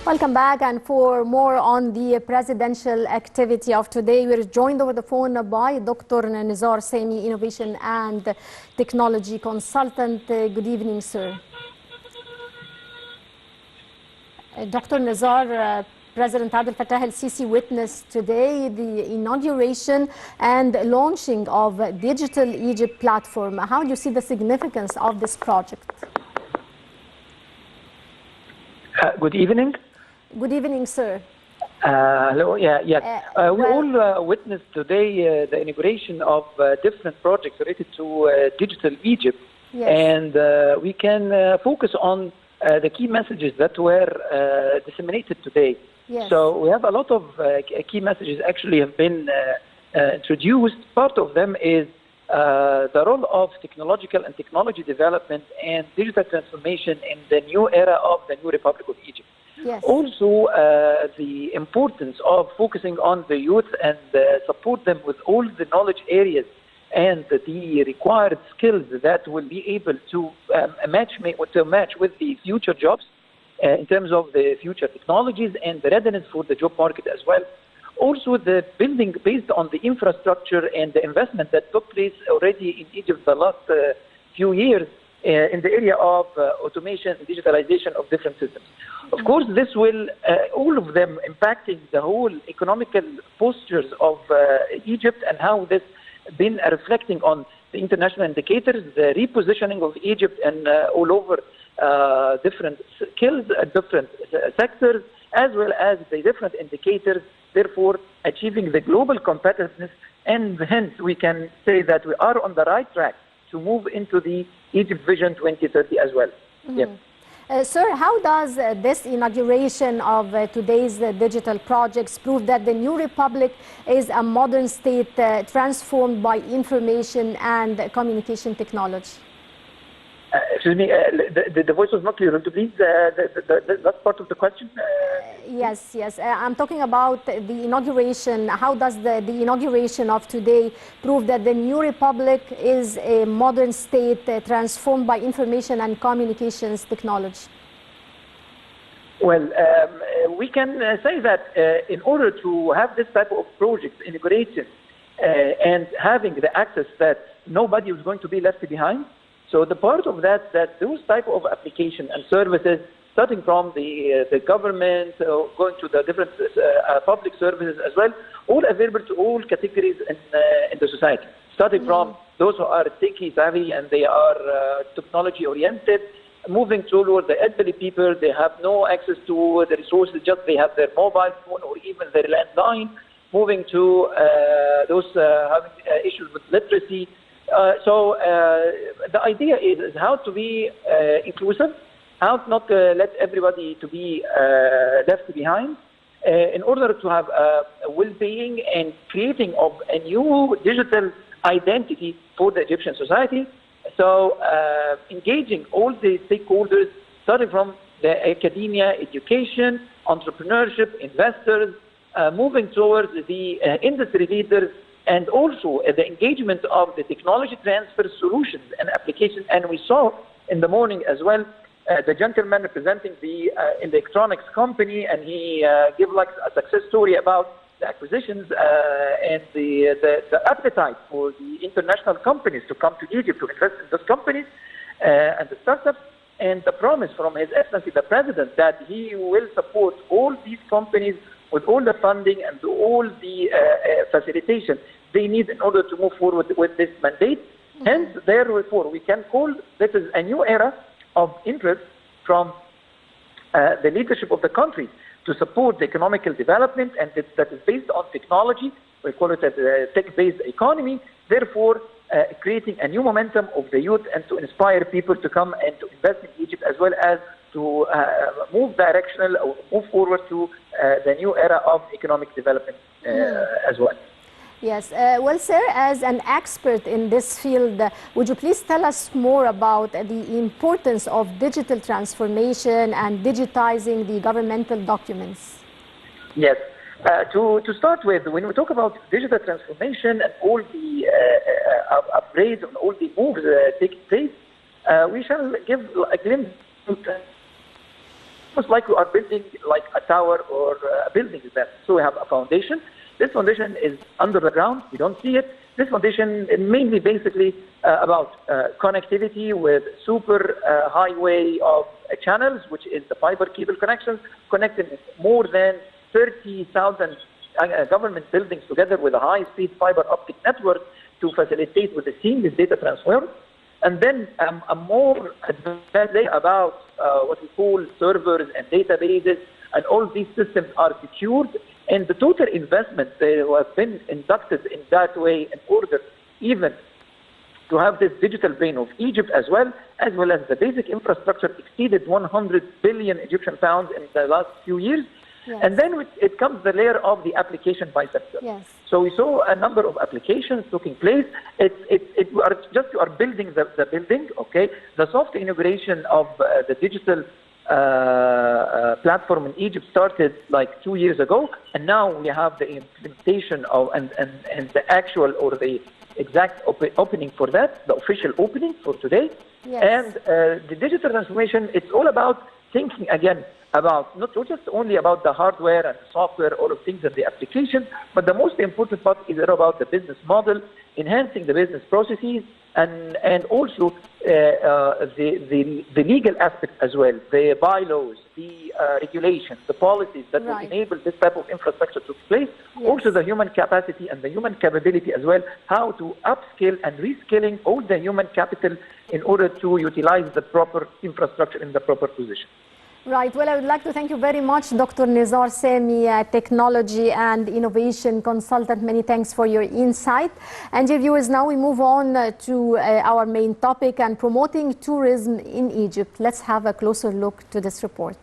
Welcome back, and for more on the presidential activity of today, we're joined over the phone by Dr. Nezar, Sami, Innovation and Technology Consultant. Good evening, sir. Dr. Nezar, President Abdel Fattah el-Sisi witnessed today the inauguration and launching of Digital Egypt platform. How do you see the significance of this project? Good evening. Good evening, sir. Hello. We all witnessed today the inauguration of different projects related to Digital Egypt. Yes. And we can focus on the key messages that were disseminated today. Yes. So we have a lot of key messages actually have been introduced. Part of them is the role of technological and technology development and digital transformation in the new era of the new Republic of Egypt. Yes. Also, the importance of focusing on the youth and support them with all the knowledge areas and the required skills that will be able to match with the future jobs in terms of the future technologies and the readiness for the job market as well. Also, the building based on the infrastructure and the investment that took place already in Egypt the last few years in the area of automation and digitalization of different systems. Of course, this will, all of them impacting the whole economical postures of Egypt and how this been reflecting on the international indicators, the repositioning of Egypt and all over different skills, different sectors, as well as the different indicators, therefore achieving the global competitiveness, and hence we can say that we are on the right track to move into the Egypt Vision 2030 as well. Mm-hmm. Yep. Sir, how does this inauguration of today's digital projects prove that the new republic is a modern state transformed by information and communication technology? Excuse me, the voice was not clear. Could you please, the last part of the question? Yes. I'm talking about the inauguration. How does the inauguration of today prove that the new republic is a modern state transformed by information and communications technology? Well, we can say that in order to have this type of project inauguration and having the access that nobody is going to be left behind, so the part of that those type of application and services, starting from the government, going to the different public services as well, all available to all categories in the society. Starting from those who are techie savvy and they are technology oriented, moving toward the elderly people, they have no access to the resources, just they have their mobile phone or even their landline, moving to those having issues with literacy. So the idea is how to be inclusive, how not to let everybody to be left behind, in order to have a well-being and creating of a new digital identity for the Egyptian society. So engaging all the stakeholders, starting from the academia, education, entrepreneurship, investors, moving towards the industry leaders, and also the engagement of the technology transfer solutions and applications. And we saw in the morning as well the gentleman representing the electronics company, and he gave like a success story about the acquisitions and the appetite for the international companies to come to Egypt to invest in those companies and the startups, and the promise from His Excellency the President that he will support all these companies with all the funding and all the facilitation they need in order to move forward with this mandate. Mm-hmm. Hence, therefore, we can call this is a new era of interest from the leadership of the country to support the economical development, and that is based on technology. We call it a tech-based economy, therefore creating a new momentum of the youth and to inspire people to come and to invest in Egypt, as well as to move directional or move forward to the new era of economic development as well. Yes. Well, sir, as an expert in this field, would you please tell us more about the importance of digital transformation and digitizing the governmental documents? Yes. To start with, when we talk about digital transformation and all the upgrades and all the moves taking place, we shall give a glimpse almost like we are building like a tower or a building event. So we have a foundation. This foundation is under the ground. We don't see it. This foundation is mainly basically about connectivity with super highway of channels, which is the fiber cable connections, connecting more than 30,000 government buildings together with a high-speed fiber optic network to facilitate with the seamless data transfer. And then a more advanced layer about what we call servers and databases, and all these systems are secured. And the total investment have been inducted in that way in order even to have this digital brain of Egypt as well as the basic infrastructure exceeded 100 billion Egyptian pounds in the last few years. Yes. And then it comes the layer of the application by sector. Yes. So we saw a number of applications taking place. We are building the building, okay? The soft integration of the digital platform in Egypt started like 2 years ago, and now we have the implementation of and the actual or the exact opening for that, the official opening for today. Yes. And the digital transformation, it's all about thinking again about not just only about the hardware and software, all of things and the application, but the most important part is about the business model, enhancing the business processes, and also the legal aspect as well, the bylaws, the regulations, the policies that will enable this type of infrastructure to take place. Yes. Also the human capacity and the human capability as well, how to upskill and reskilling all the human capital in order to utilize the proper infrastructure in the proper position. Right. Well, I would like to thank you very much, Dr. Nezar Sami, technology and innovation consultant. Many thanks for your insight. And dear viewers, now we move on to our main topic and promoting tourism in Egypt. Let's have a closer look to this report.